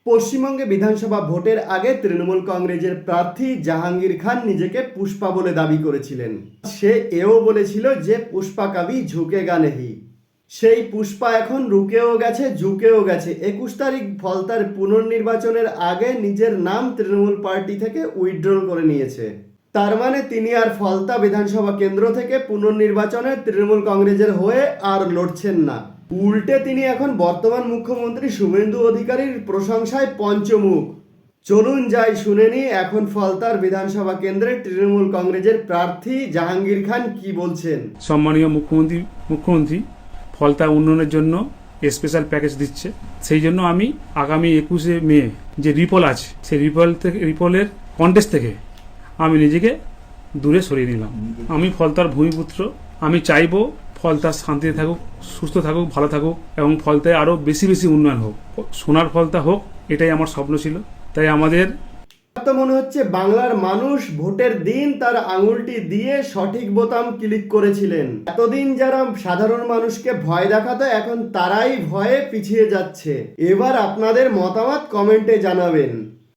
পশ্চিমবঙ্গে বিধানসভা ভোটের আগে তৃণমূল কংগ্রেসের প্রার্থী জাহাঙ্গীর খান নিজেকে পুষ্পা বলে দাবি করেছিলেন। সে এও বলেছিল যে পুষ্পা কবি ঝুঁকেগা নেহি। সেই পুষ্পা এখন রুকেও গেছে, ঝুঁকেও গেছে। 21 তারিখ ফলতার পুনর্নির্বাচনের আগে নিজের নাম তৃণমূল পার্টি থেকে উইথড্রল করে নিয়েছে। তার মানে তিনি আর ফলতা বিধানসভা কেন্দ্র থেকে পুনর্নির্বাচনে তৃণমূল কংগ্রেসের হয়ে আর লড়ছেন না। উল্টে তিনি এখন বর্তমান মুখ্যমন্ত্রী শুভেন্দু অধিকারীর প্রশংসায় পঞ্চমুখ। চলুন যাই শুনে নি এখন ফলতার বিধানসভা কেন্দ্রে তৃণমূল কংগ্রেসের প্রার্থী জাহাঙ্গীর খান কি বলছেন। সম্মানীয় মুখ্যমন্ত্রী ফলতা উন্নয়নের জন্য স্পেশাল প্যাকেজ দিচ্ছে। সেই জন্য আমি আগামী 21শে মে যে রিপল আছে সেই রিপলের কন্টেস্ট থেকে আমি নিজেকে দূরে সরিয়ে নিলাম। আমি ফলতার ভূমিপুত্র। আমি চাইবো ফলতা শান্তিতে থাকুক, সুস্থ থাকুক, ভালো থাকুক এবং ফলতায় আরও বেশি বেশি উন্নয়ন হোক, সোনার ফলতা হোক, এটাই আমার স্বপ্ন ছিল। তাই আমাদের তো মনে হচ্ছে বাংলার মানুষ ভোটের দিন তার আঙুলটি দিয়ে সঠিক বোতাম ক্লিক করেছিলেন। এতদিন যারা সাধারণ মানুষকে ভয় দেখাতো এখন তারাই ভয়ে পিছিয়ে যাচ্ছে। এবার আপনাদের মতামত কমেন্টে জানাবেন।